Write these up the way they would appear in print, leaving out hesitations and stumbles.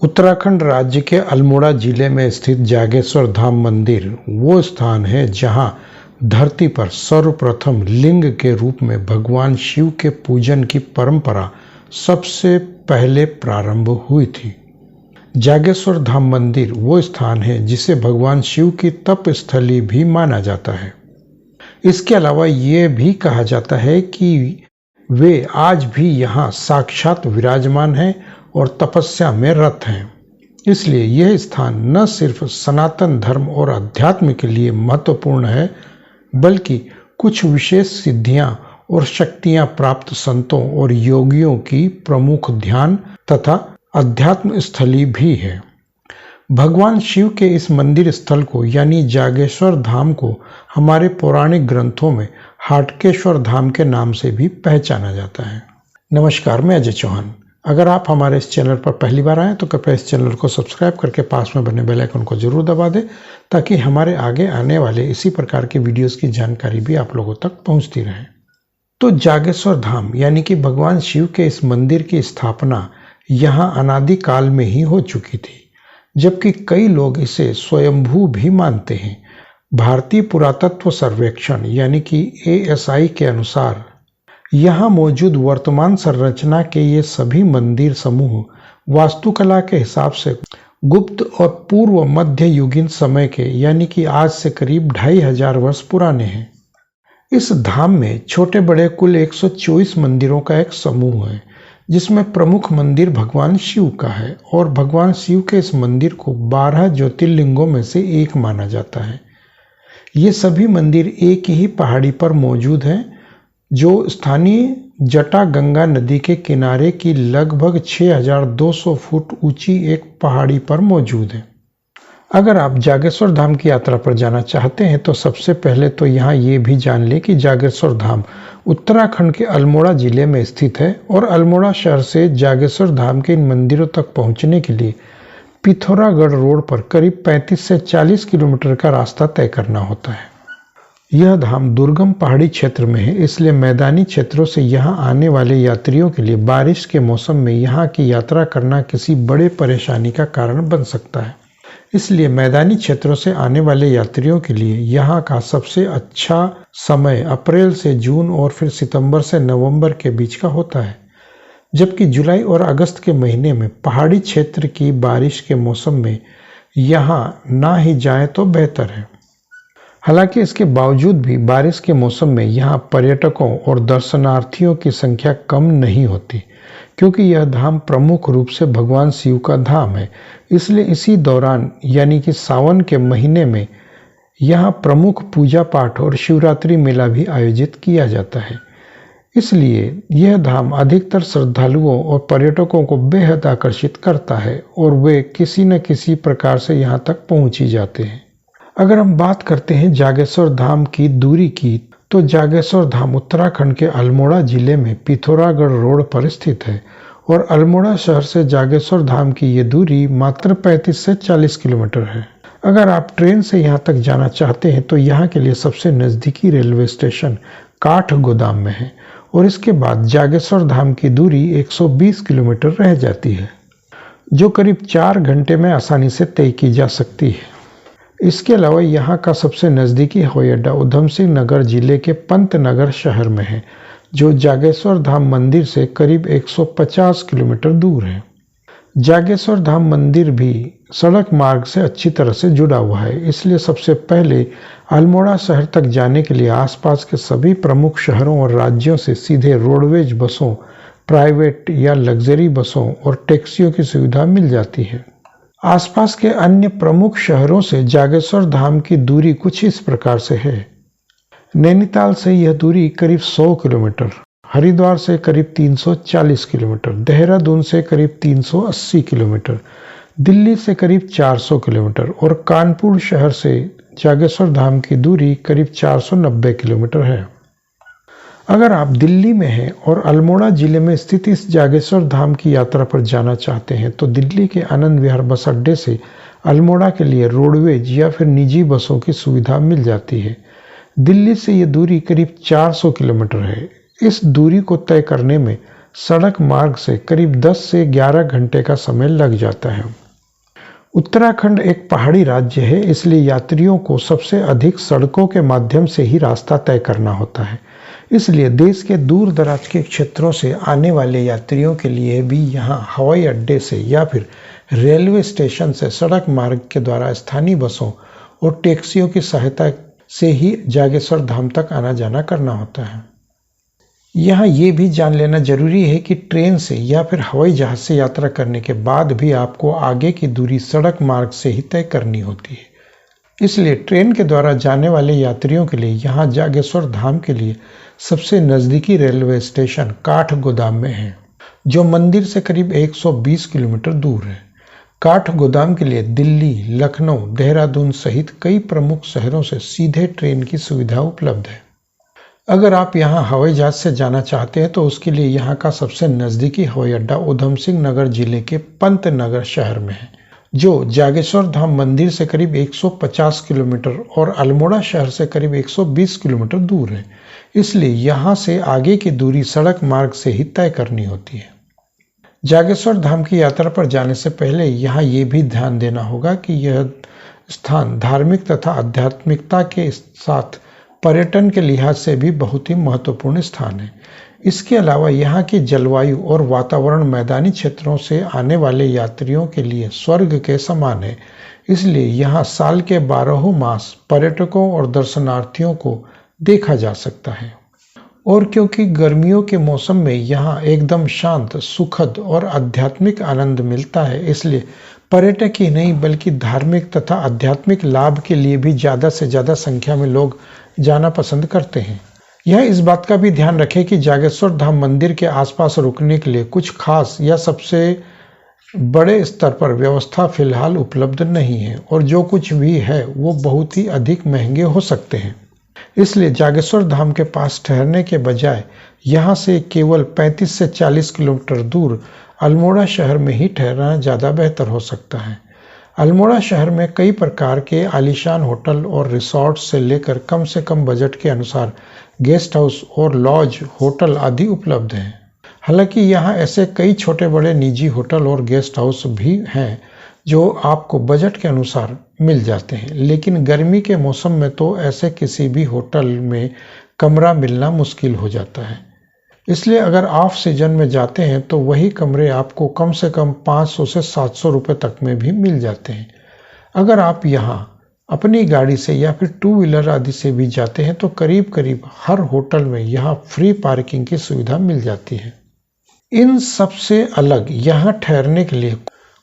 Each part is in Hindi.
उत्तराखंड राज्य के अल्मोड़ा जिले में स्थित जागेश्वर धाम मंदिर वो स्थान है जहां धरती पर सर्वप्रथम लिंग के रूप में भगवान शिव के पूजन की परंपरा सबसे पहले प्रारंभ हुई थी। जागेश्वर धाम मंदिर वो स्थान है जिसे भगवान शिव की तप स्थली भी माना जाता है। इसके अलावा ये भी कहा जाता है कि वे आज भी यहाँ साक्षात विराजमान हैं और तपस्या में रत हैं। इसलिए यह स्थान न सिर्फ सनातन धर्म और अध्यात्म के लिए महत्वपूर्ण है, बल्कि कुछ विशेष सिद्धियां और शक्तियां प्राप्त संतों और योगियों की प्रमुख ध्यान तथा अध्यात्म स्थली भी है। भगवान शिव के इस मंदिर स्थल को यानी जागेश्वर धाम को हमारे पौराणिक ग्रंथों में हाटकेश्वर धाम के नाम से भी पहचाना जाता है। नमस्कार, मैं अजय चौहान। अगर आप हमारे इस चैनल पर पहली बार आए तो कृपया इस चैनल को सब्सक्राइब करके पास में बने बेल आइकन को जरूर दबा दें, ताकि हमारे आगे आने वाले इसी प्रकार के वीडियोस की जानकारी भी आप लोगों तक पहुंचती रहे। तो जागेश्वर धाम यानी कि भगवान शिव के इस मंदिर की स्थापना यहाँ अनादि काल में ही हो चुकी थी, जबकि कई लोग इसे स्वयंभू भी मानते हैं। भारतीय पुरातत्व सर्वेक्षण यानी कि ASI के अनुसार यहाँ मौजूद वर्तमान संरचना के ये सभी मंदिर समूह वास्तुकला के हिसाब से गुप्त और पूर्व मध्य युगीन समय के यानी कि आज से करीब 2500 वर्ष पुराने हैं। इस धाम में छोटे बड़े कुल 124 मंदिरों का एक समूह है, जिसमें प्रमुख मंदिर भगवान शिव का है और भगवान शिव के इस मंदिर को 12 ज्योतिर्लिंगों में से एक माना जाता है। ये सभी मंदिर एक ही पहाड़ी पर मौजूद हैं, जो स्थानीय जटा गंगा नदी के किनारे की लगभग 6200 फुट ऊंची एक पहाड़ी पर मौजूद है। अगर आप जागेश्वर धाम की यात्रा पर जाना चाहते हैं तो सबसे पहले तो यहाँ ये भी जान लें कि जागेश्वर धाम उत्तराखंड के अल्मोड़ा जिले में स्थित है और अल्मोड़ा शहर से जागेश्वर धाम के इन मंदिरों तक पहुँचने के लिए पिथौरागढ़ रोड पर करीब 35 से 40 किलोमीटर का रास्ता तय करना होता है। यह धाम दुर्गम पहाड़ी क्षेत्र में है, इसलिए मैदानी क्षेत्रों से यहाँ आने वाले यात्रियों के लिए बारिश के मौसम में यहाँ की यात्रा करना किसी बड़े परेशानी का कारण बन सकता है। इसलिए मैदानी क्षेत्रों से आने वाले यात्रियों के लिए यहाँ का सबसे अच्छा समय अप्रैल से जून और फिर सितंबर से नवंबर के बीच का होता है, जबकि जुलाई और अगस्त के महीने में पहाड़ी क्षेत्र की बारिश के मौसम में यहाँ ना ही जाएं तो बेहतर है। हालांकि इसके बावजूद भी बारिश के मौसम में यहाँ पर्यटकों और दर्शनार्थियों की संख्या कम नहीं होती, क्योंकि यह धाम प्रमुख रूप से भगवान शिव का धाम है। इसलिए इसी दौरान यानी कि सावन के महीने में यहाँ प्रमुख पूजा पाठ और शिवरात्रि मेला भी आयोजित किया जाता है। इसलिए यह धाम अधिकतर श्रद्धालुओं और पर्यटकों को बेहद आकर्षित करता है और वे किसी न किसी प्रकार से यहाँ तक पहुँच ही जाते हैं। अगर हम बात करते हैं जागेश्वर धाम की दूरी की, तो जागेश्वर धाम उत्तराखंड के अल्मोड़ा जिले में पिथौरागढ़ रोड पर स्थित है और अल्मोड़ा शहर से जागेश्वर धाम की ये दूरी मात्र 35 से 40 किलोमीटर है। अगर आप ट्रेन से यहाँ तक जाना चाहते हैं तो यहाँ के लिए सबसे नज़दीकी रेलवे स्टेशन काठगोदाम में है और इसके बाद जागेश्वर धाम की दूरी 120 किलोमीटर रह जाती है, जो करीब 4 घंटे में आसानी से तय की जा सकती है। इसके अलावा यहाँ का सबसे नज़दीकी हवाई अड्डा उधम सिंह नगर जिले के पंतनगर शहर में है, जो जागेश्वर धाम मंदिर से करीब 150 किलोमीटर दूर है। जागेश्वर धाम मंदिर भी सड़क मार्ग से अच्छी तरह से जुड़ा हुआ है, इसलिए सबसे पहले अल्मोड़ा शहर तक जाने के लिए आसपास के सभी प्रमुख शहरों और राज्यों से सीधे रोडवेज बसों, प्राइवेट या लग्जरी बसों और टैक्सियों की सुविधा मिल जाती है। आसपास के अन्य प्रमुख शहरों से जागेश्वर धाम की दूरी कुछ इस प्रकार से है। नैनीताल से यह दूरी करीब 100 किलोमीटर, हरिद्वार से करीब 340 किलोमीटर, देहरादून से करीब 380 किलोमीटर, दिल्ली से करीब 400 किलोमीटर और कानपुर शहर से जागेश्वर धाम की दूरी करीब 490 किलोमीटर है। अगर आप दिल्ली में हैं और अल्मोड़ा जिले में स्थित इस जागेश्वर धाम की यात्रा पर जाना चाहते हैं तो दिल्ली के आनंद विहार बस अड्डे से अल्मोड़ा के लिए रोडवेज या फिर निजी बसों की सुविधा मिल जाती है। दिल्ली से ये दूरी करीब 400 किलोमीटर है। इस दूरी को तय करने में सड़क मार्ग से करीब 10 से 11 घंटे का समय लग जाता है। उत्तराखंड एक पहाड़ी राज्य है, इसलिए यात्रियों को सबसे अधिक सड़कों के माध्यम से ही रास्ता तय करना होता है। इसलिए देश के दूर दराज के क्षेत्रों से आने वाले यात्रियों के लिए भी यहाँ हवाई अड्डे से या फिर रेलवे स्टेशन से सड़क मार्ग के द्वारा स्थानीय बसों और टैक्सियों की सहायता से ही जागेश्वर धाम तक आना जाना करना होता है। यहाँ ये भी जान लेना जरूरी है कि ट्रेन से या फिर हवाई जहाज से यात्रा करने के बाद भी आपको आगे की दूरी सड़क मार्ग से ही तय करनी होती है। इसलिए ट्रेन के द्वारा जाने वाले यात्रियों के लिए यहाँ जागेश्वर धाम के लिए सबसे नज़दीकी रेलवे स्टेशन काठगोदाम में है, जो मंदिर से करीब 120 किलोमीटर दूर है। काठगोदाम के लिए दिल्ली, लखनऊ, देहरादून सहित कई प्रमुख शहरों से सीधे ट्रेन की सुविधा उपलब्ध है। अगर आप यहाँ हवाई जहाज से जाना चाहते हैं तो उसके लिए यहाँ का सबसे नज़दीकी हवाई अड्डा उधम सिंह नगर जिले के पंतनगर शहर में है, जो जागेश्वर धाम मंदिर से करीब 150 किलोमीटर और अल्मोड़ा शहर से करीब 120 किलोमीटर दूर है। इसलिए यहाँ से आगे की दूरी सड़क मार्ग से ही तय करनी होती है। जागेश्वर धाम की यात्रा पर जाने से पहले यहाँ ये भी ध्यान देना होगा कि यह स्थान धार्मिक तथा आध्यात्मिकता के साथ पर्यटन के लिहाज से भी बहुत ही महत्वपूर्ण स्थान है। इसके अलावा यहाँ की जलवायु और वातावरण मैदानी क्षेत्रों से आने वाले यात्रियों के लिए स्वर्ग के समान है। इसलिए यहाँ साल के 12 मास पर्यटकों और दर्शनार्थियों को देखा जा सकता है। और क्योंकि गर्मियों के मौसम में यहाँ एकदम शांत, सुखद और आध्यात्मिक आनंद मिलता है, इसलिए पर्यटक ही नहीं बल्कि धार्मिक तथा आध्यात्मिक लाभ के लिए भी ज़्यादा से ज़्यादा संख्या में लोग जाना पसंद करते हैं। यह इस बात का भी ध्यान रखें कि जागेश्वर धाम मंदिर के आसपास रुकने के लिए कुछ खास या सबसे बड़े स्तर पर व्यवस्था फिलहाल उपलब्ध नहीं है, और जो कुछ भी है वो बहुत ही अधिक महंगे हो सकते हैं। इसलिए जागेश्वर धाम के पास ठहरने के बजाय यहाँ से केवल 35 से 40 किलोमीटर दूर अल्मोड़ा शहर में ही ठहरना ज़्यादा बेहतर हो सकता है। अल्मोड़ा शहर में कई प्रकार के आलीशान होटल और रिसोर्ट से लेकर कम से कम बजट के अनुसार गेस्ट हाउस और लॉज होटल आदि उपलब्ध हैं। हालांकि यहाँ ऐसे कई छोटे बड़े निजी होटल और गेस्ट हाउस भी हैं जो आपको बजट के अनुसार मिल जाते हैं, लेकिन गर्मी के मौसम में तो ऐसे किसी भी होटल में कमरा मिलना मुश्किल हो जाता है। इसलिए अगर ऑफ सीजन में जाते हैं तो वही कमरे आपको कम से कम 500 से 700 रुपये तक में भी मिल जाते हैं। अगर आप यहाँ अपनी गाड़ी से या फिर 2 व्हीलर आदि से भी जाते हैं तो करीब करीब हर होटल में यहाँ फ्री पार्किंग की सुविधा मिल जाती है। इन सबसे अलग यहाँ ठहरने के लिए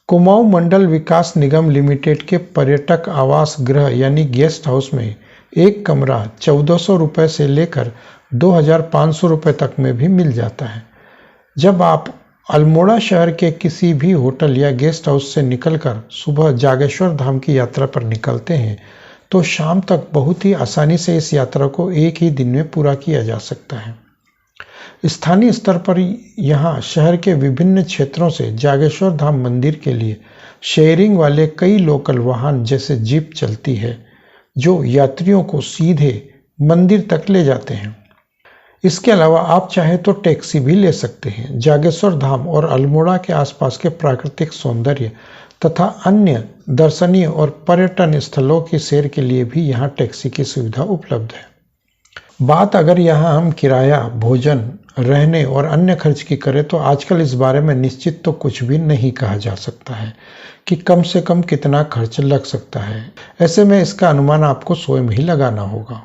कुमाऊं मंडल विकास निगम लिमिटेड के पर्यटक आवास गृह यानी गेस्ट हाउस में एक कमरा 1400 रुपये से लेकर 2500 रुपये तक में भी मिल जाता है। जब आप अल्मोड़ा शहर के किसी भी होटल या गेस्ट हाउस से निकलकर सुबह जागेश्वर धाम की यात्रा पर निकलते हैं तो शाम तक बहुत ही आसानी से इस यात्रा को एक ही दिन में पूरा किया जा सकता है। स्थानीय स्तर पर यहाँ शहर के विभिन्न क्षेत्रों से जागेश्वर धाम मंदिर के लिए शेयरिंग वाले कई लोकल वाहन जैसे जीप चलती है, जो यात्रियों को सीधे मंदिर तक ले जाते हैं। इसके अलावा आप चाहें तो टैक्सी भी ले सकते हैं। जागेश्वर धाम और अल्मोड़ा के आसपास के प्राकृतिक सौंदर्य तथा अन्य दर्शनीय और पर्यटन स्थलों की सैर के लिए भी यहाँ टैक्सी की सुविधा उपलब्ध है। बात अगर यहाँ हम किराया, भोजन, रहने और अन्य खर्च की करें तो आजकल इस बारे में निश्चित तो कुछ भी नहीं कहा जा सकता है कि कम से कम कितना खर्च लग सकता है। ऐसे में इसका अनुमान आपको स्वयं ही लगाना होगा।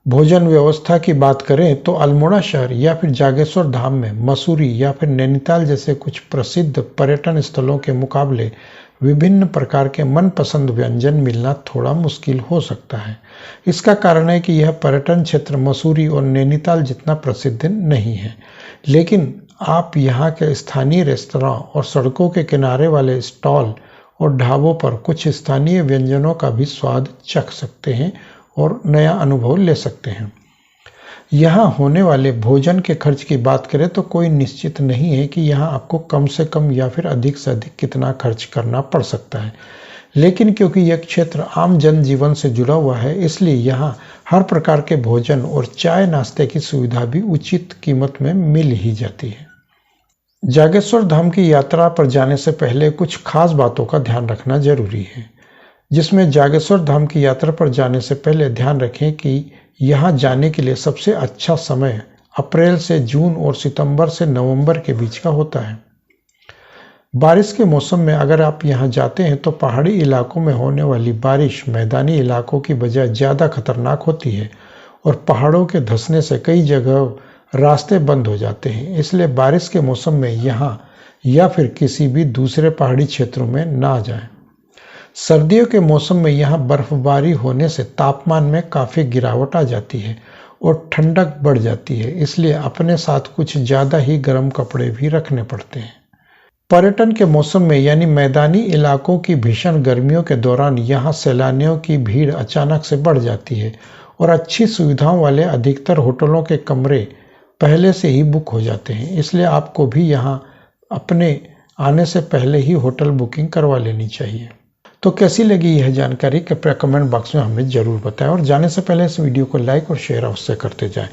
भोजन व्यवस्था की बात करें तो अल्मोड़ा शहर या फिर जागेश्वर धाम में मसूरी या फिर नैनीताल जैसे कुछ प्रसिद्ध पर्यटन स्थलों के मुकाबले विभिन्न प्रकार के मनपसंद व्यंजन मिलना थोड़ा मुश्किल हो सकता है। इसका कारण है कि यह पर्यटन क्षेत्र मसूरी और नैनीताल जितना प्रसिद्ध नहीं है, लेकिन आप यहाँ के स्थानीय रेस्तरां और सड़कों के किनारे वाले स्टॉल और ढाबों पर कुछ स्थानीय व्यंजनों का भी स्वाद चख सकते हैं और नया अनुभव ले सकते हैं। यहाँ होने वाले भोजन के खर्च की बात करें तो कोई निश्चित नहीं है कि यहाँ आपको कम से कम या फिर अधिक से अधिक कितना खर्च करना पड़ सकता है, लेकिन क्योंकि यह क्षेत्र आम जनजीवन से जुड़ा हुआ है इसलिए यहाँ हर प्रकार के भोजन और चाय नाश्ते की सुविधा भी उचित कीमत में मिल ही जाती है। जागेश्वर धाम की यात्रा पर जाने से पहले कुछ खास बातों का ध्यान रखना जरूरी है, जिसमें जागेश्वर धाम की यात्रा पर जाने से पहले ध्यान रखें कि यहां जाने के लिए सबसे अच्छा समय अप्रैल से जून और सितंबर से नवंबर के बीच का होता है। बारिश के मौसम में अगर आप यहां जाते हैं तो पहाड़ी इलाकों में होने वाली बारिश मैदानी इलाकों की बजाय ज़्यादा खतरनाक होती है और पहाड़ों के धंसने से कई जगह रास्ते बंद हो जाते हैं। इसलिए बारिश के मौसम में यहाँ या फिर किसी भी दूसरे पहाड़ी क्षेत्रों में ना जाएं। सर्दियों के मौसम में यहाँ बर्फबारी होने से तापमान में काफ़ी गिरावट आ जाती है और ठंडक बढ़ जाती है, इसलिए अपने साथ कुछ ज़्यादा ही गर्म कपड़े भी रखने पड़ते हैं। पर्यटन के मौसम में यानी मैदानी इलाकों की भीषण गर्मियों के दौरान यहाँ सैलानियों की भीड़ अचानक से बढ़ जाती है और अच्छी सुविधाओं वाले अधिकतर होटलों के कमरे पहले से ही बुक हो जाते हैं। इसलिए आपको भी यहाँ अपने आने से पहले ही होटल बुकिंग करवा लेनी चाहिए। तो कैसी लगी यह जानकारी कृपया कमेंट बॉक्स में हमें ज़रूर बताएं और जाने से पहले इस वीडियो को लाइक और शेयर अवश्य करते जाएं।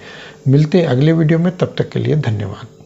मिलते अगले वीडियो में, तब तक के लिए धन्यवाद।